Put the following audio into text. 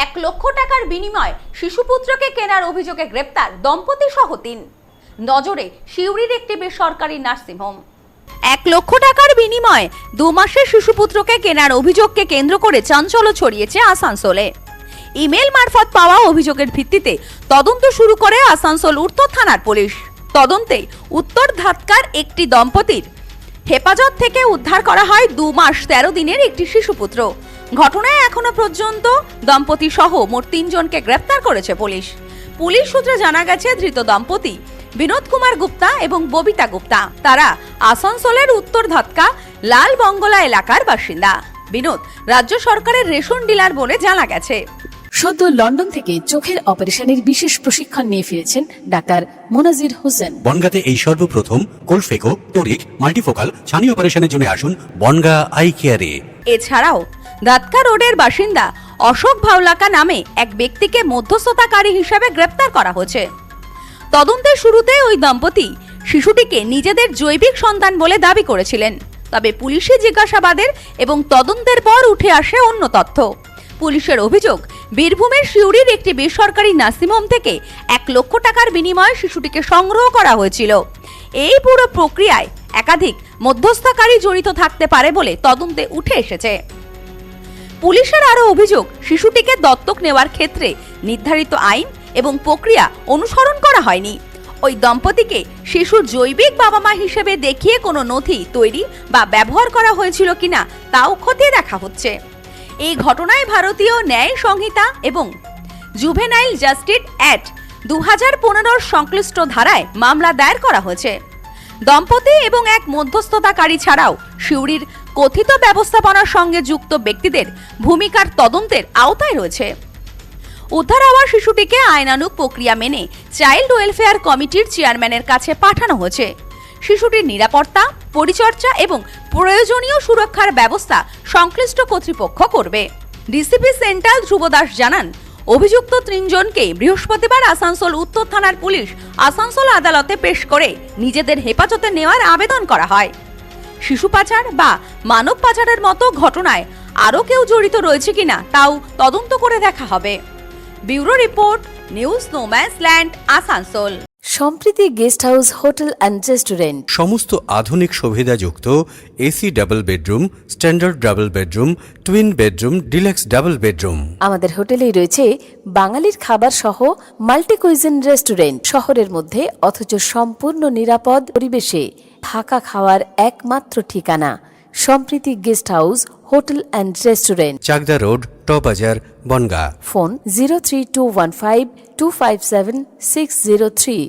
1 লক্ষ টাকার বিনিময়ে শিশুপুত্রকে কেনার অভিযোগে গ্রেপ্তার দম্পতি সহ 3। নজরে সিউড়ির একটি বেসরকারি নার্সিংহোম। 1 লক্ষ টাকার বিনিময়ে 2 মাসের শিশুপুত্রকে কেনার অভিযোগকে কেন্দ্র করে চাঞ্চল্য ছড়িয়েছে আসানসোলে। ইমেল মারফত পাওয়া অভিযোগের ভিত্তিতে তদন্ত শুরু করে আসানসোল উত্তর থানার পুলিশ। তদন্তে উত্তর ধাতকার একটি দম্পতির হেফাজত থেকে উদ্ধার করা হয় 2 মাস 13 দিনের একটি শিশুপুত্র। ঘটনায় এখনো পর্যন্ত দম্পতি সহ মোট 3 জনকে গ্রেপ্তার করেছে পুলিশ। পুলিশ সূত্রে জানা গেছে ধৃত দম্পতি বিনোদ কুমার গুপ্তা এবং ববিতা গুপ্তা। তারা আসানসোলের উত্তর ধাতকা লাল বঙ্গলা এলাকার বাসিন্দা। বিনোদ রাজ্য সরকারের রেশন ডিলার বলে জানা গেছে। সদ্য লন্ডন থেকে চোখের অপারেশনের বিশেষ প্রশিক্ষণ নিয়ে ফিরেছেন ডাক্তার মোনাজির হোসেন। বনগাঁতে এই সর্বপ্রথম কোলফেকো, টোরিক, মাল্টিফোকাল ছানি অপারেশনের জন্য আসুন বনগাঁ আই কেয়ারে। এছাড়াও দাতকা রোডের বাসিন্দা অশোক ভাওলাকা নামে এক ব্যক্তিকে মধ্যস্থতাকারী হিসেবে গ্রেপ্তার করা হয়েছে। তদন্তের শুরুতে ওই দম্পতি শিশুটিকে নিজেদের জৈবিক সন্তান বলে দাবি করেছিলেন। তবে পুলিশি জিজ্ঞাসাবাদের এবং তদন্তের পর উঠে আসে অন্য তথ্য। পুলিশের অভিযোগ, বীরভূমের সিউড়ির একটি বেসরকারি নার্সিংহোম থেকে 1 লক্ষ টাকার বিনিময়ে শিশুটিকে সংগ্রহ করা হয়েছিল। এই পুরো প্রক্রিয়ায় একাধিক মধ্যস্থতাকারী জড়িত থাকতে পারে বলে তদন্তে উঠে এসেছে। পুলিশের আরও অভিযোগ, শিশুটিকে দত্তক নেওয়ার ক্ষেত্রে নির্ধারিত আইন এবং প্রক্রিয়া অনুসরণ করা হয়নি। ওই দম্পতিকে শিশুর জৈবিক বাবা মা হিসেবে দেখিয়ে কোনো নথি তৈরি বা ব্যবহার করা হয়েছিল কিনা তাও খতিয়ে দেখা হচ্ছে। এই ঘটনায় ভারতীয় ন্যায় সংহিতা এবং জুভেনাইল জাস্টিস অ্যাক্ট 2015 সংশ্লিষ্ট ধারায় মামলা দায়ের করা হয়েছে। দম্পতি এবং এক মধ্যস্থতাকারী ছাড়াও সিউড়ির কথিত ব্যবস্থাপনার সঙ্গে যুক্ত ব্যক্তিদের ভূমিকার তদন্তের আওতায় রয়েছে। উদ্ধার হওয়া শিশুটিকে আইনানুগ প্রক্রিয়া মেনে চাইল্ড ওয়েলফেয়ার কমিটির চেয়ারম্যানের কাছে পাঠানো হয়েছে। শিশুটির নিরাপত্তা, পরিচর্যা এবং প্রয়োজনীয় সুরক্ষার ব্যবস্থা সংশ্লিষ্ট কর্তৃপক্ষ করবে। ডিসিপি সেন্ট্রাল ধ্রুব দাস জানান, অভিযুক্ত 3 জনকে বৃহস্পতিবার আসানসোল উত্তর থানার পুলিশ আসানসোল আদালতে পেশ করে নিজেদের হেফাজতে নেওয়ার আবেদন করা হয়। শিশু পাচার বা মানব পাচারের মতো ঘটনায় আরও কেউ জড়িত রয়েছে কিনা তাও তদন্ত করে দেখা হবে। Bureau report, news no man's land, Asansol. Sampriti guest house, hotel and restaurant. সমস্ত আধুনিক সুবিধাযুক্ত AC double bedroom, standard double bedroom, twin bedroom, deluxe double bedroom. আমাদের হোটেলেই রয়েছে বাঙালির খাবার সহ মাল্টি কুইজিন রেস্টুরেন্ট। শহরের মধ্যে অথচ সম্পূর্ণ নিরাপদ পরিবেশে থাকা খাওয়ার একমাত্র ঠিকানা Sampriti guest house, hotel and restaurant, Chakdah road, টবাজার, বনগাঁ। ফোন 03215257603।